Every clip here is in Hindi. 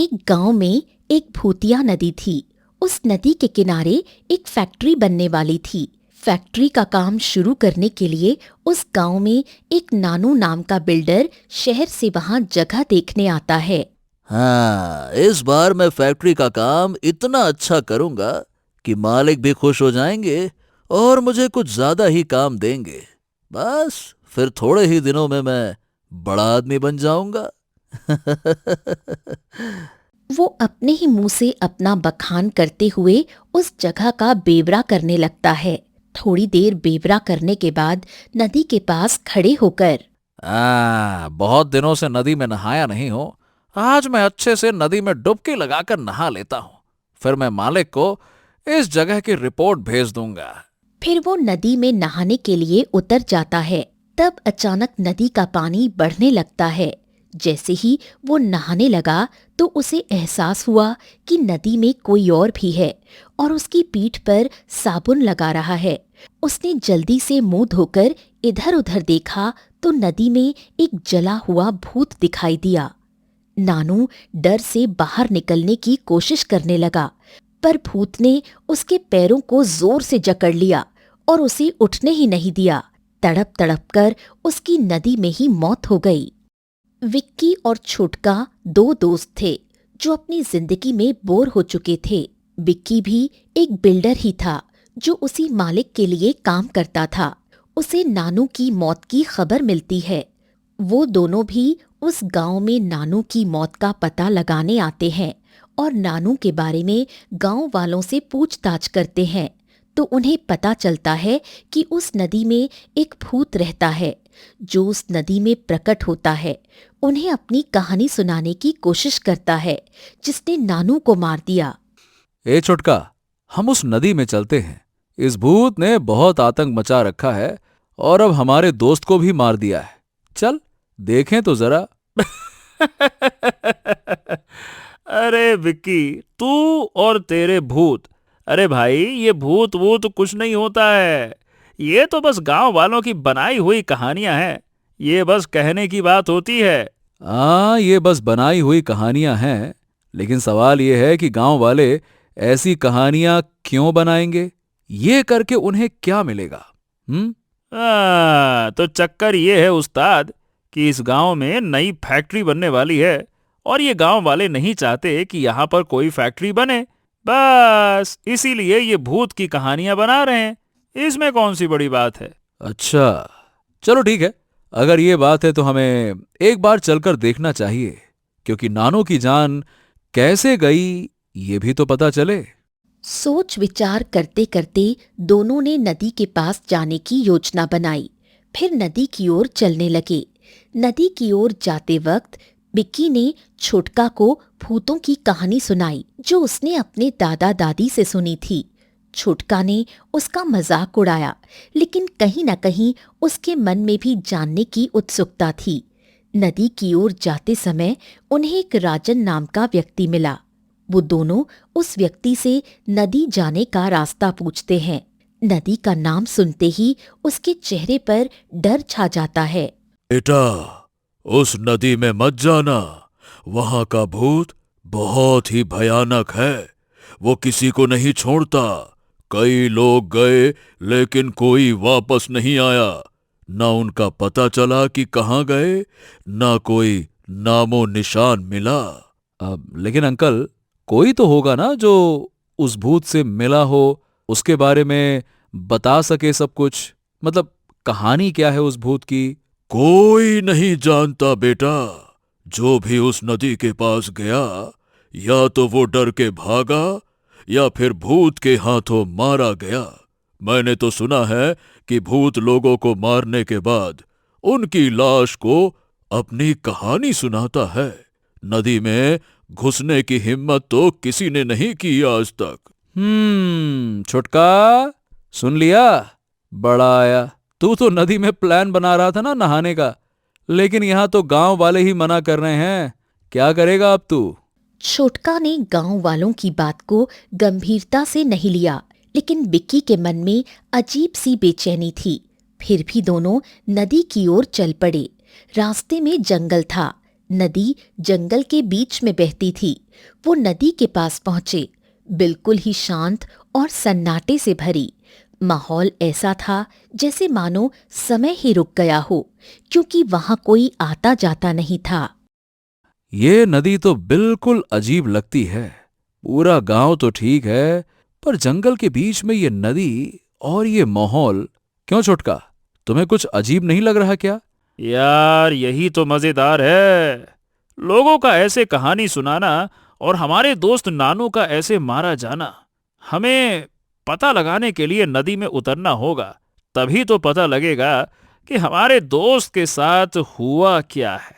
एक गांव में एक भूतिया नदी थी। उस नदी के किनारे एक फैक्ट्री बनने वाली थी। फैक्ट्री का काम शुरू करने के लिए उस गांव में एक नानू नाम का बिल्डर शहर से वहां जगह देखने आता है। हाँ, इस बार मैं फैक्ट्री का काम इतना अच्छा करूंगा कि मालिक भी खुश हो जाएंगे और मुझे कुछ ज्यादा ही काम देंगे। बस फिर थोड़े ही दिनों में मैं बड़ा आदमी बन जाऊंगा। वो अपने ही मुंह से अपना बखान करते हुए उस जगह का बेवरा करने लगता है। थोड़ी देर बेवरा करने के बाद नदी के पास खड़े होकर, बहुत दिनों से नदी में नहाया नहीं हूं। आज मैं अच्छे से नदी में डुबकी लगाकर नहा लेता हूं। फिर मैं मालिक को इस जगह की रिपोर्ट भेज दूंगा। फिर वो नदी में नहाने के लिए उतर जाता है। तब अचानक नदी का पानी बढ़ने लगता है। जैसे ही वो नहाने लगा तो उसे एहसास हुआ कि नदी में कोई और भी है और उसकी पीठ पर साबुन लगा रहा है। उसने जल्दी से मुंह धोकर इधर उधर देखा तो नदी में एक जला हुआ भूत दिखाई दिया। नानू डर से बाहर निकलने की कोशिश करने लगा, पर भूत ने उसके पैरों को जोर से जकड़ लिया और उसे उठने ही नहीं दिया। तड़प तड़प कर उसकी नदी में ही मौत हो गई। विक्की और छोटका दो दोस्त थे जो अपनी जिंदगी में बोर हो चुके थे। विक्की भी एक बिल्डर ही था जो उसी मालिक के लिए काम करता था। उसे नानू की मौत की खबर मिलती है। वो दोनों भी उस गांव में नानू की मौत का पता लगाने आते हैं और नानू के बारे में गांव वालों से पूछताछ करते हैं। तो उन्हें पता चलता है कि उस नदी में एक भूत रहता है जो उस नदी में प्रकट होता है। उन्हें अपनी कहानी सुनाने की कोशिश करता है जिसने नानू को मार दिया। ए छोटका, हम उस नदी में चलते हैं। इस भूत ने बहुत आतंक मचा रखा है और अब हमारे दोस्त को भी मार दिया है। चल देखें तो जरा। अरे विक्की, तू और तेरे भूत। अरे भाई, ये भूत वूत कुछ नहीं होता है। ये तो बस गांव वालों की बनाई हुई कहानियां हैं। ये बस कहने की बात होती है। ये बस बनाई हुई कहानियां हैं, लेकिन सवाल ये है कि गांव वाले ऐसी कहानियां क्यों बनाएंगे? ये करके उन्हें क्या मिलेगा? तो चक्कर ये है उस्ताद कि इस गांव में नई फैक्ट्री बनने वाली है और ये गांव वाले नहीं चाहते कि यहाँ पर कोई फैक्ट्री बने। बस इसीलिए ये भूत की कहानियां बना रहे हैं। इसमें कौन सी बड़ी बात है? अच्छा, चलो ठीक है। अगर ये बात है तो हमें एक बार चलकर देखना चाहिए, क्योंकि नानू की जान कैसे गई ये भी तो पता चले। सोच विचार करते करते दोनों ने नदी के पास जाने की योजना बनाई। फिर नदी की ओर चलने लगे। नदी की ओर जाते वक्त विक्की ने छोटका को भूतों की कहानी सुनाई जो उसने अपने दादा दादी से सुनी थी। छोटका ने उसका मजाक उड़ाया, लेकिन कहीं न कहीं उसके मन में भी जानने की उत्सुकता थी। नदी की ओर जाते समय उन्हें एक राजन नाम का व्यक्ति मिला। वो दोनों उस व्यक्ति से नदी जाने का रास्ता पूछते हैं। नदी का नाम सुनते ही उसके चेहरे पर डर छा जाता है। बेटा, उस नदी में मत जाना। वहां का भूत बहुत ही भयानक है। वो किसी को नहीं छोड़ता। कई लोग गए लेकिन कोई वापस नहीं आया। न उनका पता चला कि कहाँ गए, न कोई नामो निशान मिला। लेकिन अंकल, कोई तो होगा ना जो उस भूत से मिला हो, उसके बारे में बता सके सब कुछ। मतलब कहानी क्या है उस भूत की? कोई नहीं जानता बेटा। जो भी उस नदी के पास गया, या तो वो डर के भागा या फिर भूत के हाथों मारा गया। मैंने तो सुना है कि भूत लोगों को मारने के बाद उनकी लाश को अपनी कहानी सुनाता है। नदी में घुसने की हिम्मत तो किसी ने नहीं की आज तक। छोटका, सुन लिया? बड़ा आया। तू तो नदी में प्लान बना रहा था ना नहाने का, लेकिन यहां तो गांव वाले ही मना कर रहे हैं। क्या करेगा अब तू? छोटका ने गांव वालों की बात को गंभीरता से नहीं लिया, लेकिन विक्की के मन में अजीब सी बेचैनी थी। फिर भी दोनों नदी की ओर चल पड़े। रास्ते में जंगल था। नदी जंगल के बीच में बहती थी। वो नदी के पास पहुंचे, बिल्कुल ही शांत और सन्नाटे से भरी। माहौल ऐसा था जैसे मानो समय ही रुक गया हो, क्योंकि वहां कोई आता जाता नहीं था। ये नदी तो बिल्कुल अजीब लगती है। पूरा गांव तो ठीक है, पर जंगल के बीच में ये नदी और ये माहौल। क्यों छोटका, तुम्हें कुछ अजीब नहीं लग रहा क्या? यार यही तो मजेदार है, लोगों का ऐसे कहानी सुनाना और हमारे दोस्त नानू का ऐसे मारा जाना। हमें पता लगाने के लिए नदी में उतरना होगा, तभी तो पता लगेगा कि हमारे दोस्त के साथ हुआ क्या है।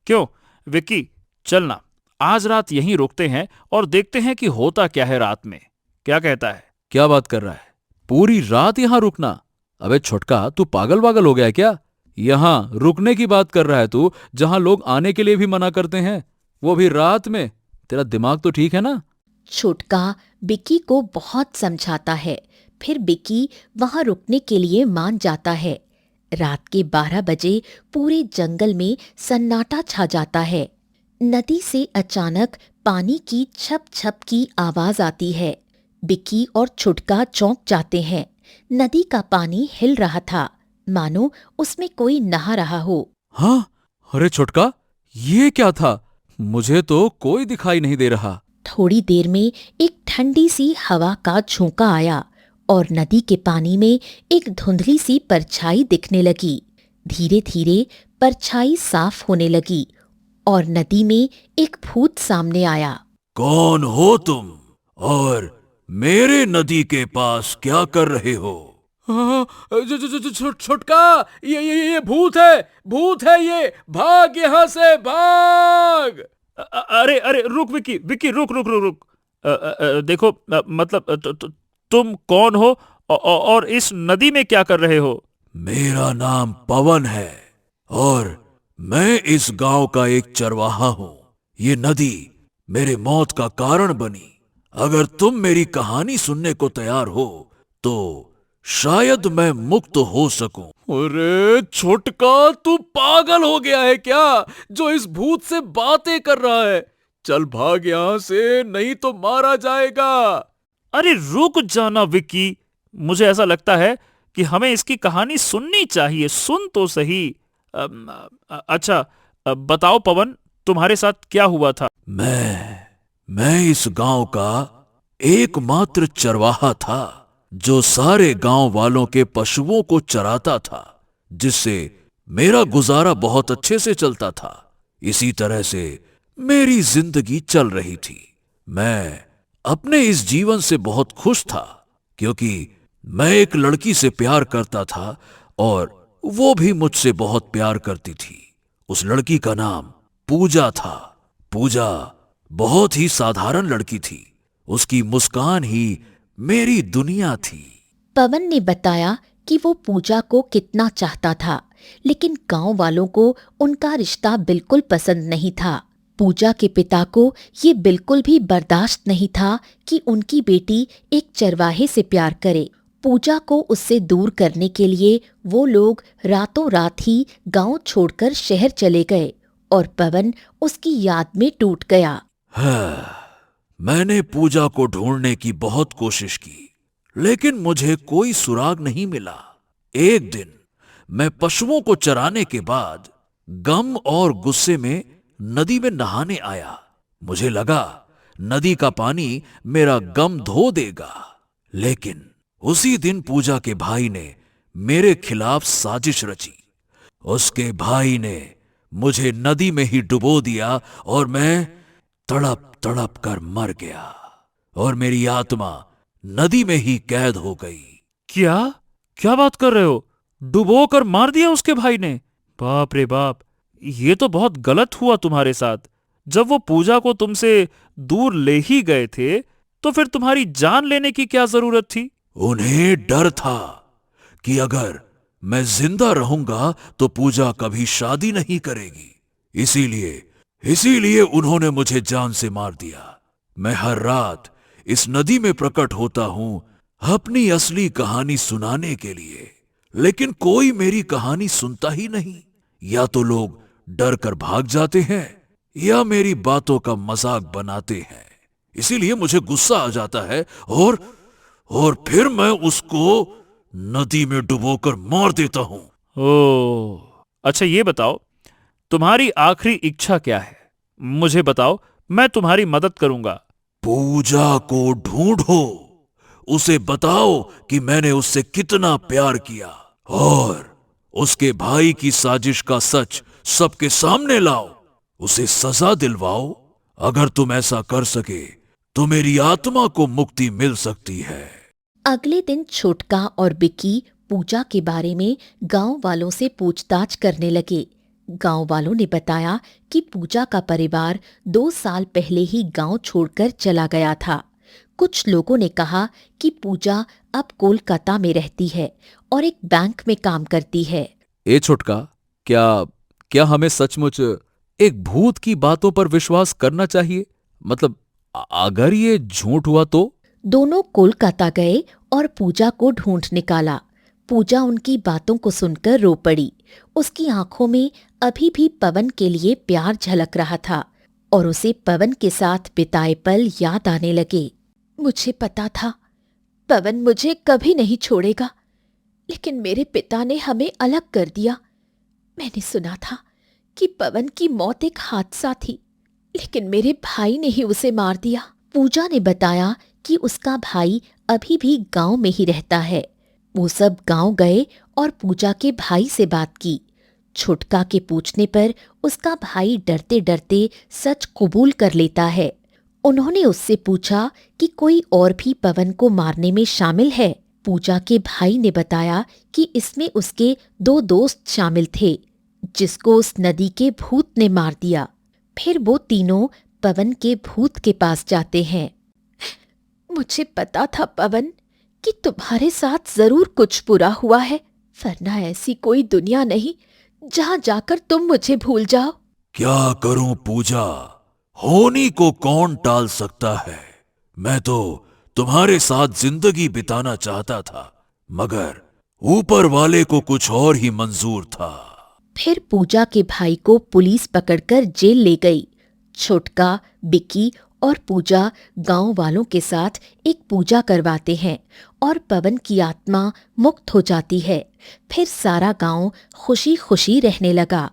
क्यों विक्की, चलना, आज रात यहीं रुकते हैं और देखते हैं कि होता क्या है रात में। क्या कहता है? क्या बात कर रहा है? पूरी रात यहां रुकना? अबे छोटका, तू पागल वागल हो गया है क्या? यहां रुकने की बात कर रहा है तू, जहां लोग आने के लिए भी मना करते हैं, वो भी रात में? तेरा दिमाग तो ठीक है ना? छोटका बिक्की को बहुत समझाता है, फिर बिक्की वहां रुकने के लिए मान जाता है। रात के 12 बजे पूरे जंगल में सन्नाटा छा जाता है। नदी से अचानक पानी की छप छप की आवाज आती है। बिक्की और छुटका चौंक जाते हैं। नदी का पानी हिल रहा था, मानो उसमें कोई नहा रहा हो। हाँ, अरे छोटका, ये क्या था? मुझे तो कोई दिखाई नहीं दे रहा। थोड़ी देर में एक ठंडी सी हवा का झोंका आया और नदी के पानी में एक धुंधली सी परछाई दिखने लगी। धीरे धीरे परछाई साफ होने लगी और नदी में एक भूत सामने आया। कौन हो तुम और मेरे नदी के पास क्या कर रहे हो? छोटका, ये भूत है ये, भाग यहाँ से, भाग! अरे अरे रुक विक्की, विक्की रुक रुक रुक रुक। देखो, मतलब तुम कौन हो और इस नदी में क्या कर रहे हो? मेरा नाम पवन है और मैं इस गांव का एक चरवाहा हूं। ये नदी मेरे मौत का कारण बनी। अगर तुम मेरी कहानी सुनने को तैयार हो तो शायद मैं मुक्त हो सकूं। अरे छोटका, तू पागल हो गया है क्या, जो इस भूत से बातें कर रहा है? चल भाग यहां से, नहीं तो मारा जाएगा। अरे रुक जाना विक्की, मुझे ऐसा लगता है कि हमें इसकी कहानी सुननी चाहिए। सुन तो सही। अच्छा, बताओ पवन, तुम्हारे साथ क्या हुआ था? मैं इस गांव का एकमात्र चरवाहा था जो सारे गांव वालों के पशुओं को चराता था, जिससे मेरा गुजारा बहुत अच्छे से चलता था। इसी तरह से मेरी जिंदगी चल रही थी। मैं अपने इस जीवन से बहुत खुश था क्योंकि मैं एक लड़की से प्यार करता था और वो भी मुझसे बहुत प्यार करती थी। उस लड़की का नाम पूजा था। पूजा बहुत ही साधारण लड़की थी। उसकी मुस्कान ही मेरी दुनिया थी। पवन ने बताया कि वो पूजा को कितना चाहता था, लेकिन गांव वालों को उनका रिश्ता बिल्कुल पसंद नहीं था। पूजा के पिता को ये बिल्कुल भी बर्दाश्त नहीं था कि उनकी बेटी एक चरवाहे से प्यार करे। पूजा को उससे दूर करने के लिए वो लोग रातों रात ही गांव छोड़कर शहर चले गए और पवन उसकी याद में टूट गया। मैंने पूजा को ढूंढने की बहुत कोशिश की, लेकिन मुझे कोई सुराग नहीं मिला। एक दिन मैं पशुओं को चराने के बाद गम और गुस्से में नदी में नहाने आया। मुझे लगा नदी का पानी मेरा गम धो देगा, लेकिन उसी दिन पूजा के भाई ने मेरे खिलाफ साजिश रची। उसके भाई ने मुझे नदी में ही डुबो दिया और मैं तड़प तड़प कर मर गया और मेरी आत्मा नदी में ही कैद हो गई। क्या क्या बात कर रहे हो? डुबो कर मार दिया उसके भाई ने? बाप रे बाप, ये तो बहुत गलत हुआ तुम्हारे साथ। जब वो पूजा को तुमसे दूर ले ही गए थे तो फिर तुम्हारी जान लेने की क्या जरूरत थी? उन्हें डर था कि अगर मैं जिंदा रहूंगा तो पूजा कभी शादी नहीं करेगी। इसीलिए उन्होंने मुझे जान से मार दिया। मैं हर रात इस नदी में प्रकट होता हूं अपनी असली कहानी सुनाने के लिए, लेकिन कोई मेरी कहानी सुनता ही नहीं। या तो लोग डर कर भाग जाते हैं या मेरी बातों का मजाक बनाते हैं। इसीलिए मुझे गुस्सा आ जाता है और फिर मैं उसको नदी में डुबोकर मार देता हूं। ओह, अच्छा ये बताओ, तुम्हारी आखिरी इच्छा क्या है? मुझे बताओ, मैं तुम्हारी मदद करूंगा। पूजा को ढूंढो, उसे बताओ कि मैंने उससे कितना प्यार किया और उसके भाई की साजिश का सच सबके सामने लाओ, उसे सजा दिलवाओ। अगर तुम ऐसा कर सके तो मेरी आत्मा को मुक्ति मिल सकती है। अगले दिन छोटका और बिक्की पूजा के बारे में गांव वालों से पूछताछ करने लगे। गांव वालों ने बताया कि पूजा का परिवार 2 साल पहले ही गांव छोड़कर चला गया था। कुछ लोगों ने कहा कि पूजा अब कोलकाता में रहती है और एक बैंक में काम करती है। ए छोटका, क्या क्या हमें सचमुच एक भूत की बातों पर विश्वास करना चाहिए? मतलब अगर ये झूठ हुआ तो? दोनों कोलकाता गए और पूजा को ढूंढ निकाला। पूजा उनकी बातों को सुनकर रो पड़ी। उसकी आंखों में अभी भी पवन के लिए प्यार झलक रहा था और उसे पवन के साथ बिताए पल याद आने लगे। मुझे पता था पवन मुझे कभी नहीं छोड़ेगा, लेकिन मेरे पिता ने हमें अलग कर दिया। मैंने सुना था कि पवन की मौत एक हादसा थी, लेकिन मेरे भाई ने ही उसे मार दिया। पूजा ने बताया कि उसका भाई अभी भी गांव में ही रहता है। वो सब गांव गए और पूजा के भाई से बात की। छोटका के पूछने पर उसका भाई डरते डरते सच कबूल कर लेता है। उन्होंने उससे पूछा कि कोई और भी पवन को मारने में शामिल है। पूजा के भाई ने बताया कि इसमें उसके 2 दोस्त शामिल थे, जिसको उस नदी के भूत ने मार दिया। फिर वो तीनों पवन के भूत के पास जाते हैं। मुझे पता था पवन कि तुम्हारे साथ जरूर कुछ बुरा हुआ है, वरना ऐसी कोई दुनिया नहीं जहां जाकर तुम मुझे भूल जाओ। क्या करूं पूजा, होनी को कौन टाल सकता है। मैं तो तुम्हारे साथ जिंदगी बिताना चाहता था, मगर ऊपर वाले को कुछ और ही मंजूर था। फिर पूजा के भाई को पुलिस पकड़कर जेल ले गई। छोटका, बिक्की और पूजा गांव वालों के साथ एक पूजा करवाते हैं और पवन की आत्मा मुक्त हो जाती है। फिर सारा गांव खुशी खुशी रहने लगा।